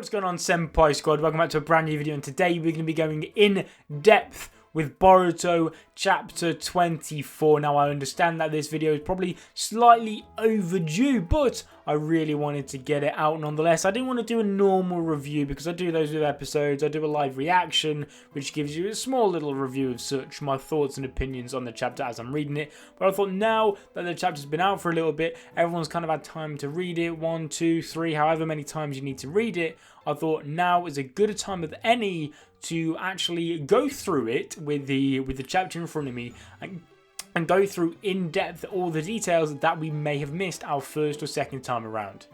What's going on, Senpai Squad? Welcome back to a brand new video, and today we're going to be going in depth with Boruto Chapter 24. Now, I understand that this video is probably slightly overdue, but I really wanted to get it out nonetheless. I didn't want to do a normal review because I do those with episodes. I do a live reaction, which gives you a small little review of such, my thoughts and opinions on the chapter as I'm reading it. But I thought now that the chapter's been out for a little bit, everyone's kind of had time to read it, 1, 2, 3, however many times you need to read it. I thought now is as good a time as any to actually go through it with the chapter in front of me and go through in depth all the details that we may have missed our first or second time around.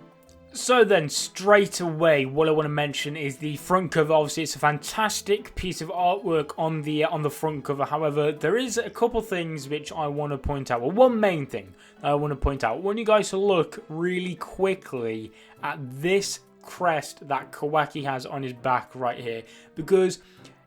So then, straight away, what I want to mention is the front cover. Obviously, it's a fantastic piece of artwork on the front cover. However, there is a couple things which I want to point out. Well, one main thing I want to point out. I want you guys to look really quickly at this crest that Kawaki has on his back right here, because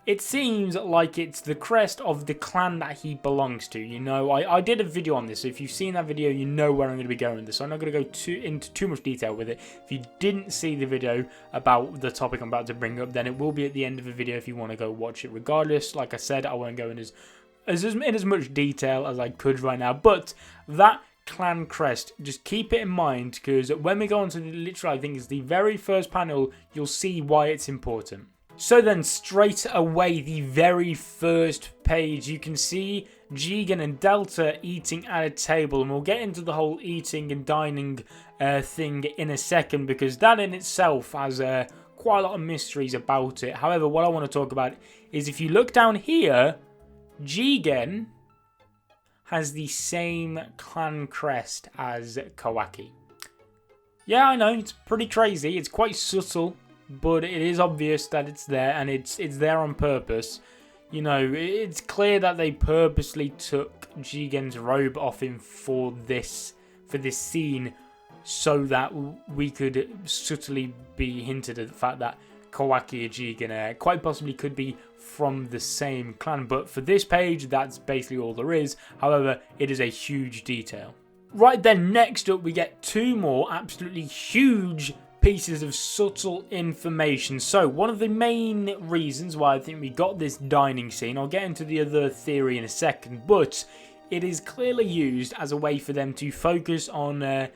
it seems like it's the crest of the clan that he belongs to. You know, I did a video on this, so if you've seen that video, you know where I'm going to be going with this. So I'm not going to go into too much detail with it. If you didn't see the video about the topic I'm about to bring up, then it will be at the end of the video if you want to go watch it. Regardless, like I said, I won't go in as much detail as I could right now, but that clan crest, just keep it in mind, because when we go on to literally, I think it's the very first panel, you'll see why it's important. So then, straight away, the very first page, you can see Jigen and Delta eating at a table, and we'll get into the whole eating and dining thing in a second, because that in itself has quite a lot of mysteries about it. However, what I want to talk about is if you look down here, Jigen has the same clan crest as Kawaki. Yeah, I know, it's pretty crazy. It's quite subtle, but it is obvious that it's there, and it's there on purpose. You know, it's clear that they purposely took Jigen's robe off him for this scene, so that we could subtly be hinted at the fact that Kawaki and Jigen quite possibly could be from the same clan. But for this page, that's basically all there is. However, it is a huge detail. Right then, next up, we get two more absolutely huge pieces of subtle information. So one of the main reasons why I think we got this dining scene, I'll get into the other theory in a second, but it is clearly used as a way for them to focus on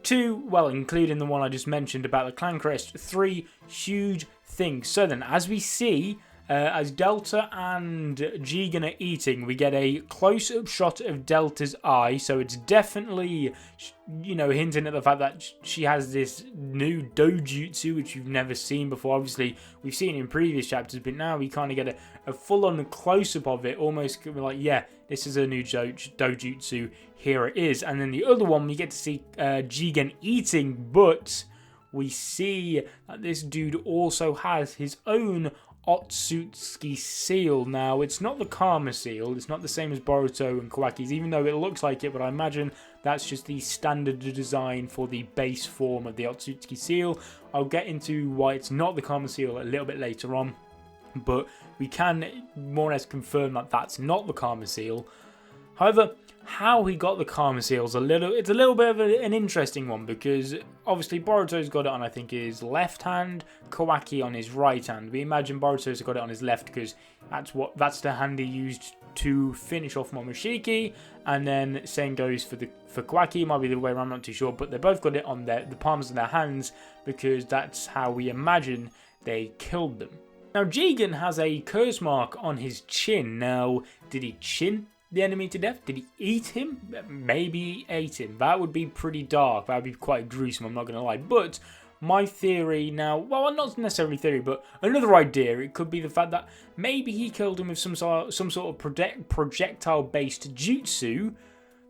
two, well, including the one I just mentioned about the clan crest, three huge things. So then, as we see, as Delta and Jigen are eating, we get a close-up shot of Delta's eye, so it's definitely, you know, hinting at the fact that she has this new dojutsu, which you've never seen before. Obviously, we've seen it in previous chapters, but now we kind of get a full-on close-up of it, almost like, yeah, this is a new dojutsu, here it is. And then the other one, we get to see Jigen eating, but we see that this dude also has his own Otsutsuki seal. Now, it's not the Karma seal, it's not the same as Boruto and Kawaki's, even though it looks like it, but I imagine that's just the standard design for the base form of the Otsutsuki seal. I'll get into why it's not the Karma seal a little bit later on, but we can more or less confirm that that's not the Karma seal. However, how he got the Karma seal is a little bit of an interesting one, because obviously Boruto's got it on, I think, his left hand, Kawaki on his right hand. We imagine Boruto's got it on his left because that's the hand he used to finish off Momoshiki, and then same goes for Kawaki. It might be the way around, I'm not too sure, but they both got it on the palms of their hands because that's how we imagine they killed them. Now, Jigen has a curse mark on his chin. Now, did he chin the enemy to death? Did he eat him? Maybe he ate him. That would be pretty dark. That would be quite gruesome, I'm not going to lie. But my theory now, well, not necessarily theory, but another idea, it could be the fact that maybe he killed him with some sort of projectile-based jutsu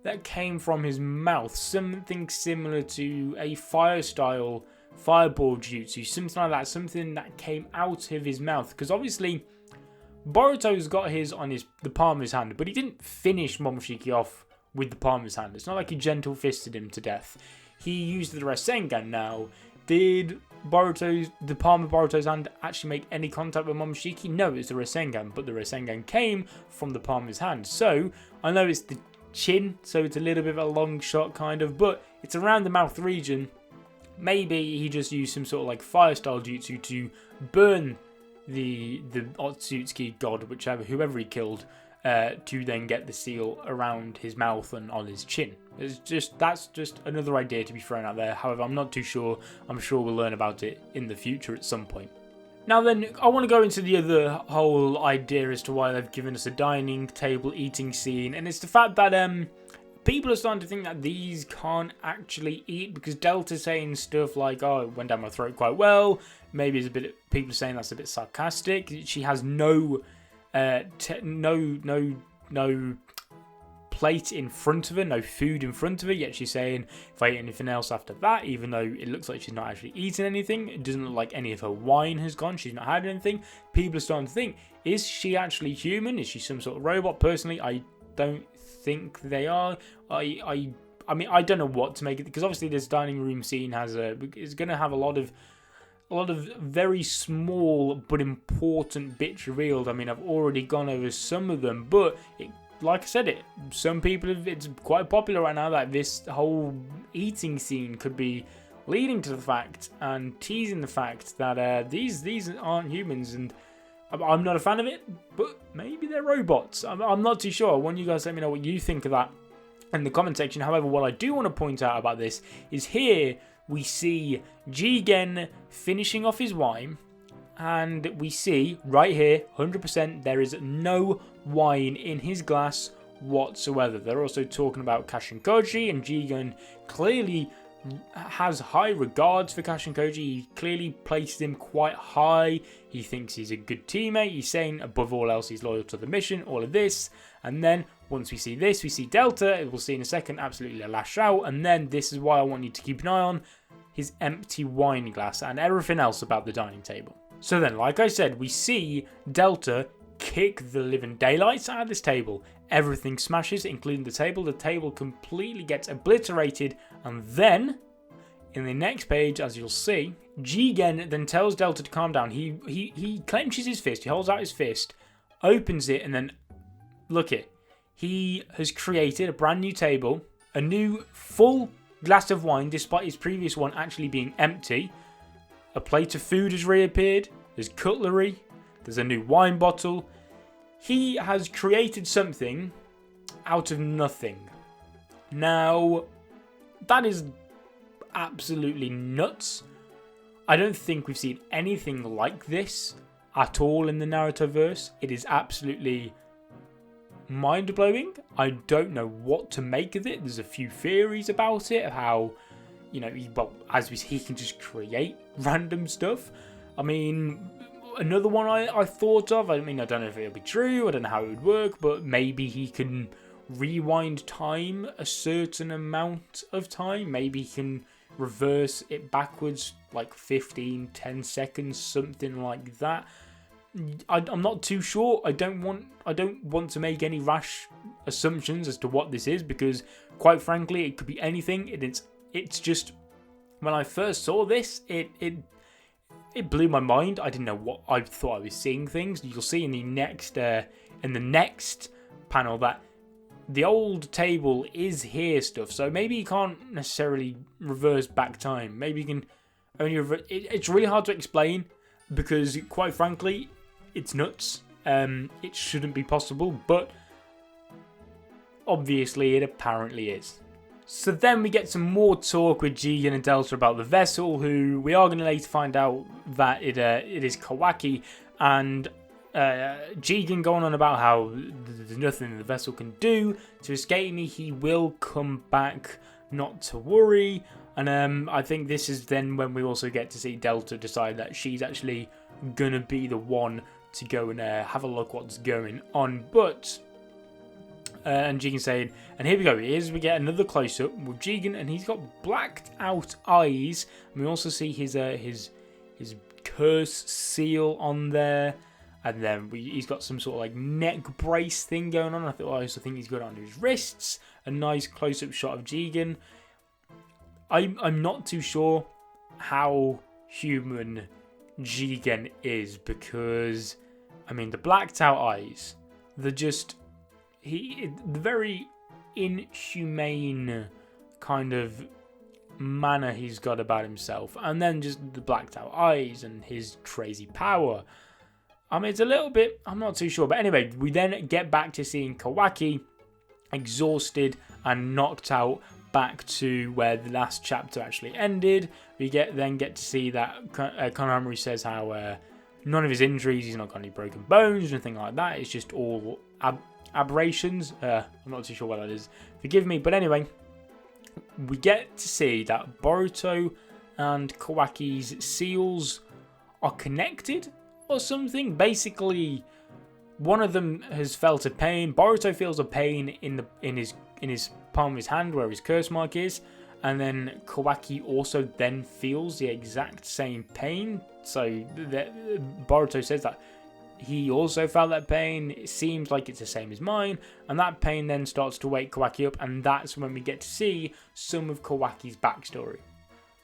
that came from his mouth. Something similar to a fireball jutsu, something like that. Something that came out of his mouth. Because obviously, Boruto's got his on the palm of his hand, but he didn't finish Momoshiki off with the palm of his hand. It's not like he gentle fisted him to death. He used the Rasengan. Now, did the palm of Boruto's hand actually make any contact with Momoshiki? No, it was the Rasengan, but the Rasengan came from the palm of his hand. So, I know it's the chin, so it's a little bit of a long shot kind of, but it's around the mouth region. maybe he just used some sort of like fire style jutsu to burn the Otsutsuki god, whoever he killed, to then get the seal around his mouth and on his chin. That's just another idea to be thrown out there. However, I'm not too sure. I'm sure we'll learn about it in the future at some point. Now then, I want to go into the other whole idea as to why they've given us a dining table eating scene, and it's the fact that people are starting to think that these can't actually eat, because Delta's saying stuff like, oh, it went down my throat quite well. Maybe it's a bit, people are saying that's a bit sarcastic. She has no plate in front of her, no food in front of her, yet she's saying if I eat anything else after that, even though it looks like she's not actually eaten anything, it doesn't look like any of her wine has gone, she's not had anything. People are starting to think, is she actually human? Is she some sort of robot? Personally, I don't think they are. I mean, I don't know what to make it, because obviously this dining room scene is going to have a lot of very small but important bits revealed. I mean, I've already gone over some of them, but like I said, some people it's quite popular right now that this whole eating scene could be leading to the fact and teasing the fact that these aren't humans, and I'm not a fan of it, but maybe they're robots. I'm not too sure. I want you guys to let me know what you think of that in the comment section. However, what I do want to point out about this is here we see Jigen finishing off his wine, and we see right here 100% there is no wine in his glass whatsoever. They're also talking about Kashinkoji, and Jigen clearly has high regards for Kashinkoji. He clearly places him quite high. He thinks he's a good teammate. He's saying above all else he's loyal to the mission, all of this. And then once we see this, we see Delta, we'll see in a second, absolutely lash out. And then this is why I want you to keep an eye on his empty wine glass and everything else about the dining table. So then, like I said, we see Delta kick the living daylights out of this table. Everything smashes, including the table. The table completely gets obliterated. And then, in the next page, as you'll see, Jigen then tells Delta to calm down. He clenches his fist. He holds out his fist, opens it, and then, look it. He has created a brand new table, a new full glass of wine, despite his previous one actually being empty. A plate of food has reappeared. There's cutlery. There's a new wine bottle. He has created something out of nothing. Now, that is absolutely nuts. I don't think we've seen anything like this at all in the Naruto-verse. It is absolutely mind-blowing. I don't know what to make of it. There's a few theories about it, of how, you know, he can just create random stuff. I mean, another one I thought of, I mean, I don't know if it'll be true, I don't know how it would work, but maybe he can rewind time a certain amount of time. Maybe he can reverse it backwards like 10 seconds, something like that. I'm not too sure. I don't want to make any rash assumptions as to what this is, because quite frankly it could be anything. It's just, when I first saw this, it blew my mind. I didn't know what, I thought I was seeing things. You'll see in the next panel that the old table is here stuff, so maybe you can't necessarily reverse back time. Maybe you can only reverse. It's really hard to explain, because quite frankly it's nuts. It shouldn't be possible, but obviously it apparently is. So then we get some more talk with Jigen and Delta about the vessel, who we are going to later find out that it is Kawaki, and Jigen going on about how there's nothing the vessel can do to escape me. He will come back, not to worry. And I think this is then when we also get to see Delta decide that she's actually going to be the one to go and have a look what's going on. But and Jigen saying, and here we go, we get another close-up with Jigen, and he's got blacked out eyes. And we also see his curse seal on there, and then he's got some sort of like neck brace thing going on. I also think he's got it under his wrists. A nice close-up shot of Jigen. I'm not too sure how human Jigen is, because I mean, the blacked out eyes, they're just the very inhumane kind of manner he's got about himself, and then just the blacked out eyes and his crazy power. I mean, it's a little bit, I'm not too sure, but anyway, we then get back to seeing Kawaki exhausted and knocked out back to where the last chapter actually ended. We then get to see that Konohamaru says how none of his injuries, he's not got any broken bones or anything like that. It's just all aberrations. I'm not too sure what that is. Forgive me. But anyway, we get to see that Boruto and Kawaki's seals are connected or something. Basically, one of them has felt a pain. Boruto feels a pain in his palm of his hand where his curse mark is, and then Kawaki also then feels the exact same pain. So Boruto says that he also felt that pain. It seems like it's the same as mine, and that pain then starts to wake Kawaki up, and that's when we get to see some of Kawaki's backstory.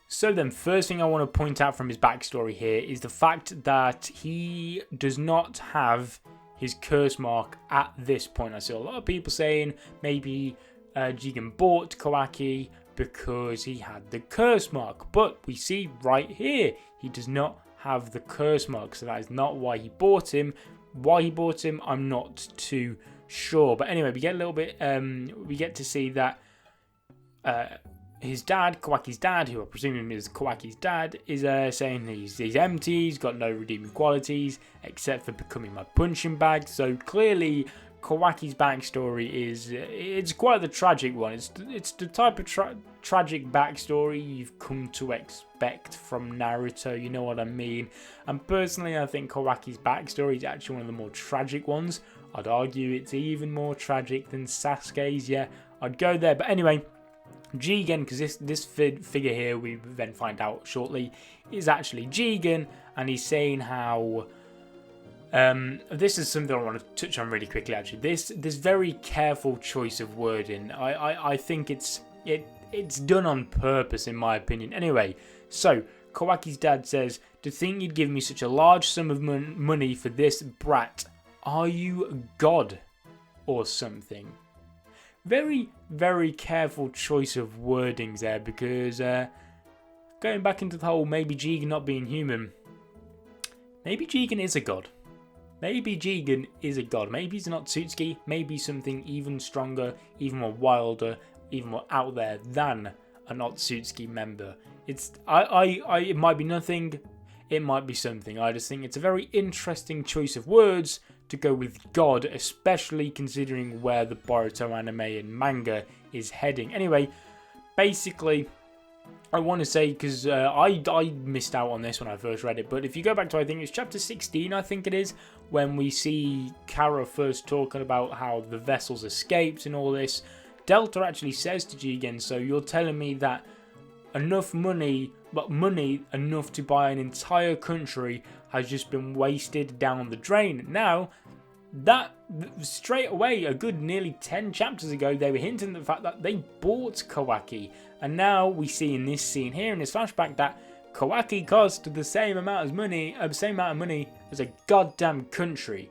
So then, first thing I want to point out from his backstory here is the fact that he does not have his curse mark at this point. I see a lot of people saying maybe Jigen bought Kawaki because he had the curse mark, but we see right here he does not have the curse mark, so that is not why he bought him. Why he bought him, I'm not too sure. But anyway, we get a little bit. We get to see that his dad, Kawaki's dad, who I presume is Kawaki's dad, is saying he's empty. He's got no redeeming qualities except for becoming my punching bag. So clearly, Kawaki's backstory it's quite the tragic one. It's the type of tragic backstory you've come to expect from Naruto, you know what I mean? And personally, I think Kawaki's backstory is actually one of the more tragic ones. I'd argue it's even more tragic than Sasuke's, yeah, I'd go there. But anyway, Jigen, because this figure here, we then find out shortly, is actually Jigen, and he's saying how this is something I want to touch on really quickly. Actually, this very careful choice of wording, I think it's done on purpose in my opinion. Anyway, so Kawaki's dad says, "To think you'd give me such a large sum of money for this brat. Are you God or something?" Very, very careful choice of wordings there, because going back into the whole maybe Jigen not being human, maybe Jigen is a god. Maybe Jigen is a god. Maybe he's not Otsutsuki. Maybe something even stronger, even more wilder, even more out there than an Otsutsuki member. It might be nothing. It might be something. I just think it's a very interesting choice of words to go with God, especially considering where the Boruto anime and manga is heading. Anyway, basically, I want to say, because I missed out on this when I first read it, but if you go back to, I think it's chapter 16, I think it is, when we see Kara first talking about how the vessels escaped and all this, Delta actually says to Jigen, "So you're telling me that enough money, but money enough to buy an entire country has just been wasted down the drain." Now, that straight away, a good nearly 10 chapters ago, they were hinting at the fact that they bought Kawaki. And now we see in this scene here, in this flashback, that Kawaki cost the same amount of money as a goddamn country.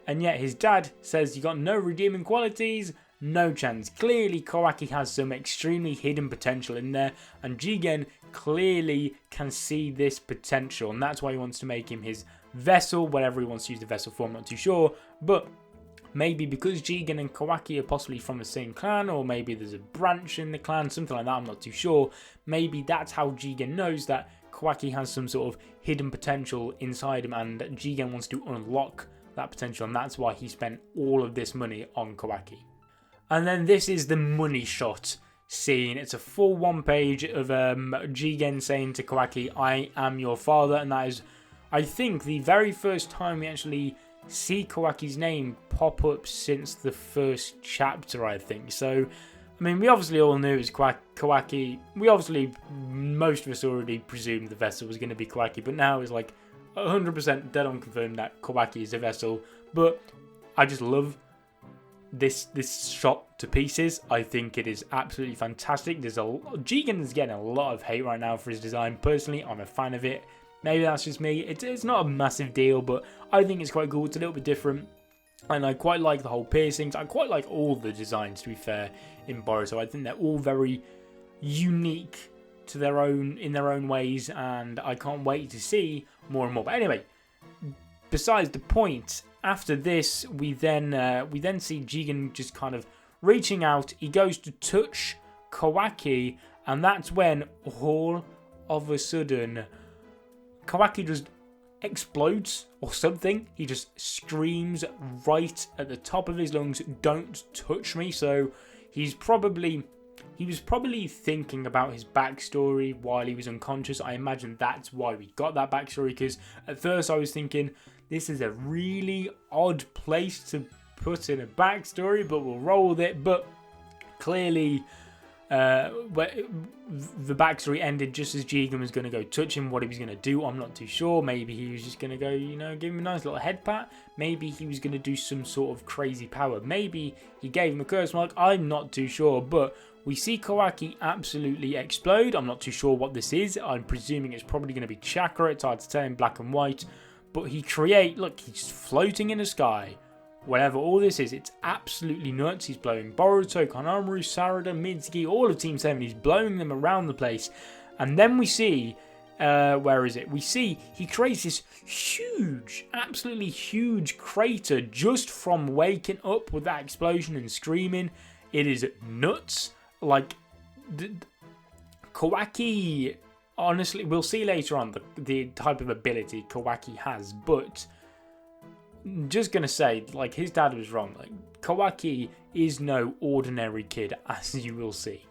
And yet his dad says you got no redeeming qualities, no chance. Clearly Kawaki has some extremely hidden potential in there, and Jigen clearly can see this potential, and that's why he wants to make him his vessel, whatever he wants to use the vessel for, I'm not too sure. But maybe because Jigen and Kawaki are possibly from the same clan, or maybe there's a branch in the clan, something like that, I'm not too sure. Maybe that's how Jigen knows that Kawaki has some sort of hidden potential inside him, and Jigen wants to unlock that potential, and that's why he spent all of this money on Kawaki. And then this is the money shot scene. It's a full one page of Jigen saying to Kawaki, "I am your father," and that is, I think, the very first time we actually see Kawaki's name pop up since the first chapter, I think. So, I mean, we obviously all knew it was Kawaki. Most of us already presumed the vessel was going to be Kawaki, but now it's like 100% dead on confirmed that Kawaki is a vessel. But I just love this shot to pieces. I think it is absolutely fantastic. Jigen is getting a lot of hate right now for his design. Personally, I'm a fan of it. Maybe that's just me. It's not a massive deal, but I think it's quite cool. It's a little bit different, and I quite like the whole piercings. I quite like all the designs, to be fair, in Boruto. I think they're all very unique to their own in their own ways, and I can't wait to see more and more. But anyway, besides the point, after this we then see Jigen just kind of reaching out. He goes to touch Kawaki, and that's when all of a sudden Kawaki just explodes or something. He just screams right at the top of his lungs, "Don't touch me!" So he was probably thinking about his backstory while he was unconscious. I imagine that's why we got that backstory, because at first I was thinking this is a really odd place to put in a backstory, but we'll roll with it. But clearly the backstory ended just as Jigen was going to go touch him. What he was going to do, I'm not too sure. Maybe he was just going to go, you know, give him a nice little head pat. Maybe he was going to do some sort of crazy power. Maybe he gave him a curse mark. I'm not too sure. But we see Kawaki absolutely explode. I'm not too sure what this is. I'm presuming it's probably going to be chakra. It's hard to tell in black and white. But look, he's floating in the sky. Whatever all this is, it's absolutely nuts. He's blowing Boruto, Kanamaru, Sarada, Mitsuki, all of Team 7. He's blowing them around the place. And then we see, where is it? We see he creates this huge, absolutely huge crater just from waking up with that explosion and screaming. It is nuts. Like, Kawaki, honestly, we'll see later on the type of ability Kawaki has, but just gonna say, like, his dad was wrong. Like, Kawaki is no ordinary kid, as you will see.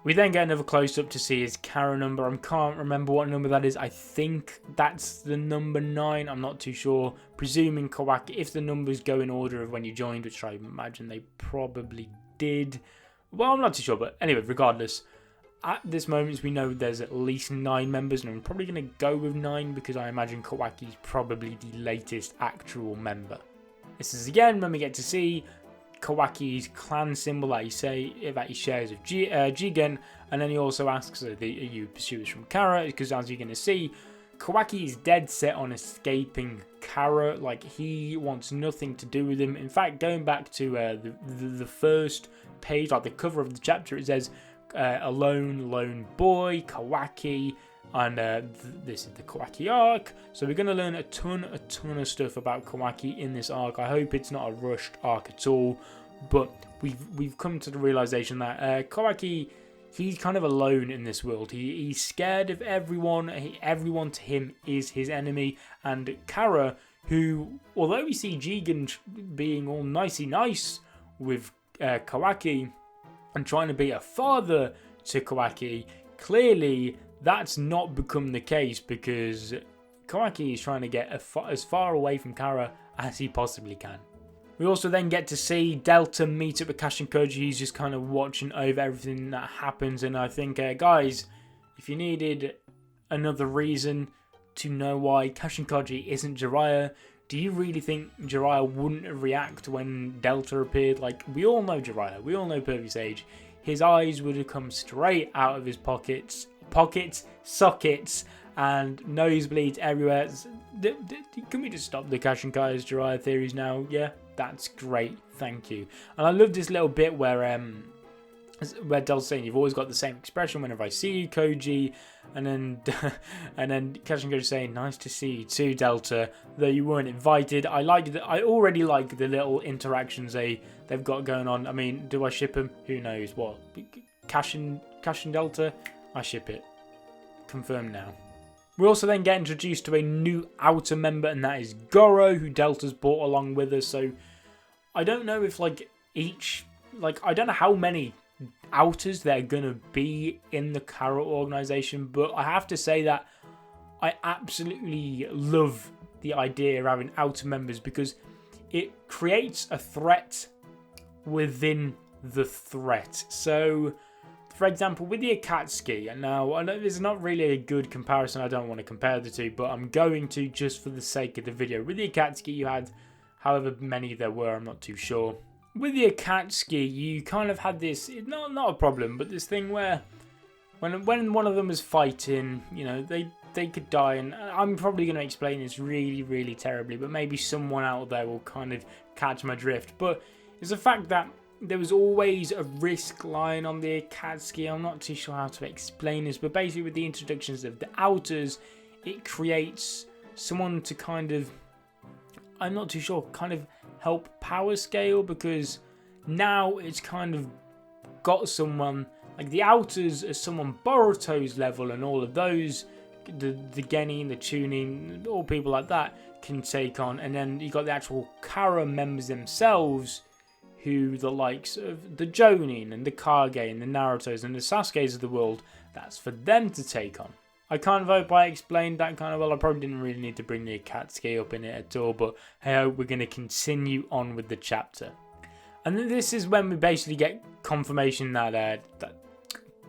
We then get another close-up to see his Kara number. I can't remember what number that is. I think that's the number 9. I'm not too sure. Presuming Kawaki, if the numbers go in order of when you joined, which I imagine they probably did. Well, I'm not too sure, but anyway, regardless. At this moment, we know there's at least 9 members, and I'm probably going to go with 9 because I imagine Kawaki's probably the latest actual member. This is again when we get to see Kawaki's clan symbol that he shares with Jigen, and then he also asks, are you pursuers from Kara? Because as you're going to see, Kawaki is dead set on escaping Kara. Like, he wants nothing to do with him. In fact, going back to the first page, like the cover of the chapter, it says, a lone boy, Kawaki, and this is the Kawaki arc. So we're going to learn a ton of stuff about Kawaki in this arc. I hope it's not a rushed arc at all, but we've come to the realization that Kawaki, he's kind of alone in this world. He's scared of everyone. Everyone to him is his enemy. And Kara, who, although we see Jigen being all nicey nice with Kawaki and trying to be a father to Kawaki, clearly that's not become the case, because Kawaki is trying to get as far away from Kara as he possibly can. We also then get to see Delta meet up with Kashin Koji. He's just kind of watching over everything that happens, and I think, guys, if you needed another reason to know why Kashin Koji isn't Jiraiya, do you really think Jiraiya wouldn't react when Delta appeared? Like, we all know Jiraiya, we all know Pervy Sage. His eyes would have come straight out of his pockets, sockets, and nosebleeds everywhere. Can we just stop the Kashin Kai's Jiraiya theories now? Yeah, that's great, thank you. And I love this little bit where Delta's saying, you've always got the same expression whenever I see you, Koji. And then Kashin Koji saying, nice to see you too, Delta, though you weren't invited. I already like the little interactions they've got going on. I mean, do I ship them? Who knows what? Kashin Delta? I ship it. Confirmed now. We also then get introduced to a new outer member, and that is Goro, who Delta's brought along with us. So I don't know if I don't know how many outers there are going to be in the Kara organization, but I have to say that I absolutely love the idea of having outer members, because it creates a threat within the threat. So, for example, with the Akatsuki, and now I know there's not really a good comparison, I don't want to compare the two, but I'm going to just for the sake of the video. With the Akatsuki, you had however many there were, I'm not too sure. With the Akatsuki, you kind of had this, not a problem, but this thing where when one of them was fighting, you know, they could die, and I'm probably going to explain this really, really terribly, but maybe someone out there will kind of catch my drift. But it's the fact that there was always a risk lying on the Akatsuki. I'm not too sure how to explain this, but basically with the introductions of the outers, it creates someone to kind of, I'm not too sure, kind of help power scale, because now it's kind of got someone, like the outers are someone Boruto's level, and all of those, the Genin, the Chunin, all people like that can take on, and then you got the actual Kara members themselves, who the likes of the Jonin and the Kage and the Narutos and the Sasukes of the world, that's for them to take on. I kind of hope I explained that kind of well. I probably didn't really need to bring the Akatsuki up in it at all, but hey, we're going to continue on with the chapter. And this is when we basically get confirmation that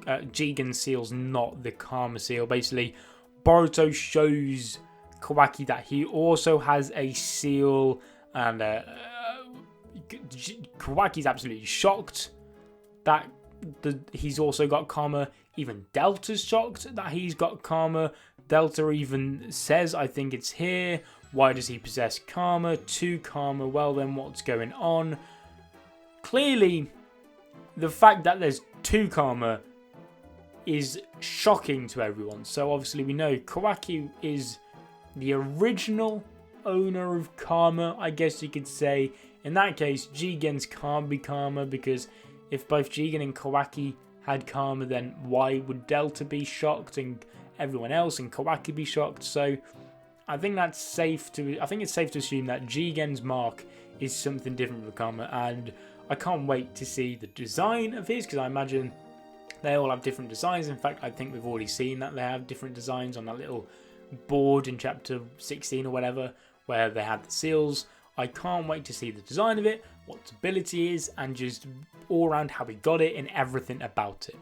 Jigen's seal's not the Karma seal. Basically, Boruto shows Kawaki that he also has a seal, and Kawaki's absolutely shocked that he's also got Karma. Even Delta's shocked that he's got Karma. Delta even says, I think it's here, why does he possess Karma? 2 Karma, well then what's going on? Clearly, the fact that there's 2 Karma is shocking to everyone. So obviously we know Kawaki is the original owner of Karma, I guess you could say. In that case, Jigen's can't be Karma, because if both Jigen and Kawaki had Karma, then why would Delta be shocked and everyone else and Kawaki be shocked? So I think that's safe to. I think it's safe to assume that Jigen's mark is something different from Karma, and I can't wait to see the design of his, because I imagine they all have different designs. In fact, I think we've already seen that they have different designs on that little board in chapter 16 or whatever, where they had the seals. I can't wait to see the design of it, what its ability is, and just all around how he got it and everything about it.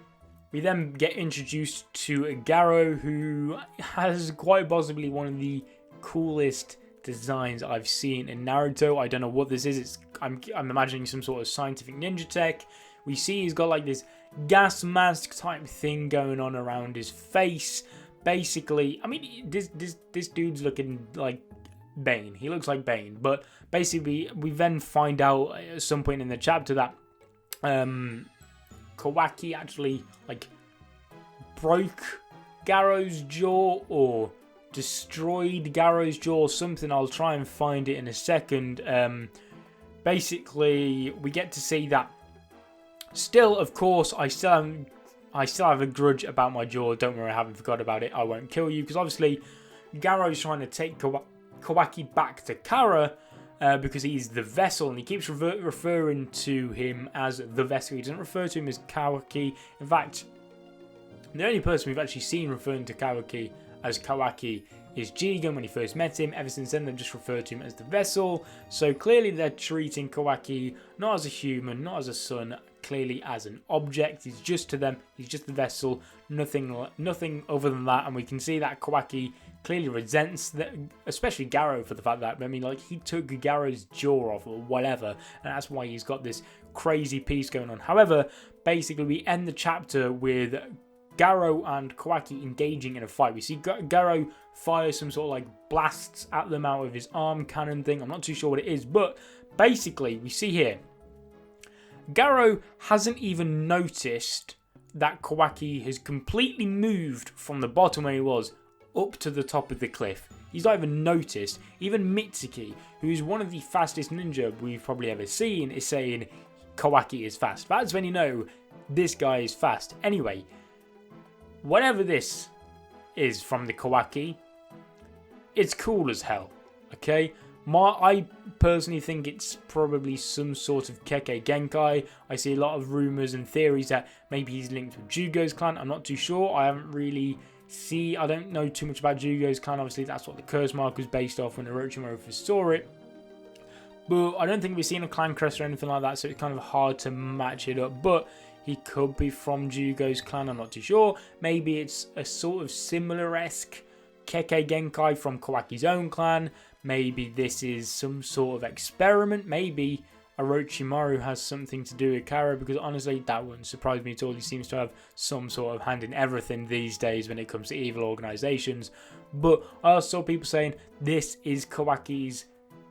We then get introduced to Garo, who has quite possibly one of the coolest designs I've seen in Naruto. I don't know what this is. I'm imagining some sort of scientific ninja tech. We see he's got like this gas mask type thing going on around his face. Basically, I mean, this dude's looking like Bane. He looks like Bane, but basically we then find out at some point in the chapter that Kawaki actually like broke Garo's jaw or destroyed Garo's jaw or something. I'll try and find it in a second. Basically we get to see that still, of course, I still have a grudge about my jaw. Don't worry, I haven't forgot about it. I won't kill you, because obviously Garo's trying to take Kawaki back to Kara because he's the vessel, and he keeps referring to him as the vessel. He doesn't refer to him as Kawaki. In fact, the only person we've actually seen referring to Kawaki as Kawaki is Jigen when he first met him. Ever since then, they've just referred to him as the vessel. So clearly they're treating Kawaki not as a human, not as a son, clearly as an object. He's just to them, he's just the vessel, nothing other than that. And we can see that Kawaki clearly resents that, especially Garo, for the fact that, I mean, like, he took Garo's jaw off or whatever, and that's why he's got this crazy piece going on. However, basically we end the chapter with Garo and Kawaki engaging in a fight. We see Garo fire some sort of like blasts at them out of his arm cannon thing. I'm not too sure what it is, but basically we see here Garo hasn't even noticed that Kawaki has completely moved from the bottom where he was up to the top of the cliff. He's not even noticed. Even Mitsuki, who is one of the fastest ninja we've probably ever seen, is saying Kawaki is fast. That's when you know this guy is fast. Anyway, whatever this is from the Kawaki, it's cool as hell, okay? I personally think it's probably some sort of Kekkei Genkai. I see a lot of rumours and theories that maybe he's linked with Jugo's clan. I'm not too sure. I don't know too much about Jugo's clan. Obviously, that's what the curse mark was based off when Orochimaru first saw it. But I don't think we've seen a clan crest or anything like that, so it's kind of hard to match it up. But he could be from Jugo's clan, I'm not too sure. Maybe it's a sort of similar-esque Kekkei Genkai from Kawaki's own clan. Maybe this is some sort of experiment. Maybe Orochimaru has something to do with Kara, because honestly, that wouldn't surprise me at all. He seems to have some sort of hand in everything these days when it comes to evil organizations. But I also saw people saying this is Kawaki's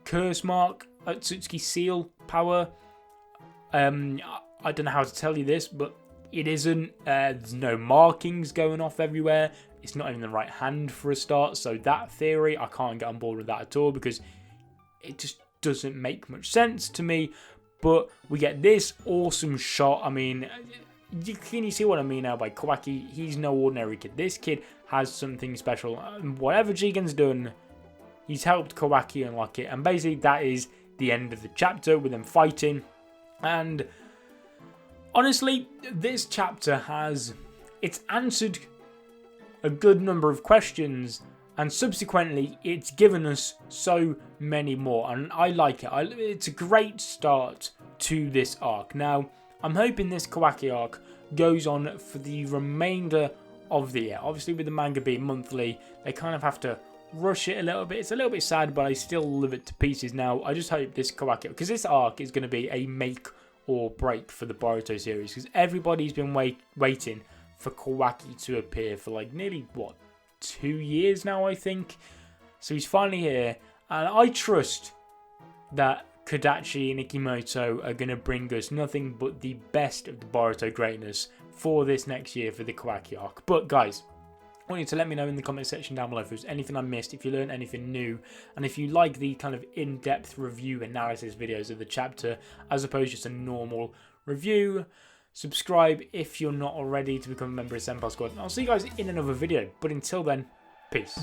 curse mark, Tsutsuki seal power. I don't know how to tell you this, but it isn't. There's no markings going off everywhere. It's not even the right hand for a start. So that theory, I can't get on board with that at all because it just doesn't make much sense to me. But we get this awesome shot. I mean, can you see what I mean now by Kawaki? He's no ordinary kid. This kid has something special. Whatever Jigen's done, he's helped Kawaki unlock it. And basically that is the end of the chapter with them fighting. And honestly, this chapter it's answered a good number of questions, and subsequently it's given us so many more, and I like it. It's a great start to this arc. Now, I'm hoping this Kawaki arc goes on for the remainder of the year. Obviously, with the manga being monthly, they kind of have to rush it a little bit. It's a little bit sad, but I still love it to pieces. Now, I just hope this Kawaki, because this arc is going to be a make or break for the Boruto series, because everybody's been waiting for Kawaki to appear for like nearly, 2 years now, I think. So he's finally here, and I trust that Kodachi and Ikimoto are going to bring us nothing but the best of the Boruto greatness for this next year for the Kawaki arc. But guys, I want you to let me know in the comment section down below if there's anything I missed, if you learned anything new, and if you like the kind of in-depth review analysis videos of the chapter as opposed to just a normal review. Subscribe if you're not already to become a member of Senpai Squad. I'll see you guys in another video, but until then, peace.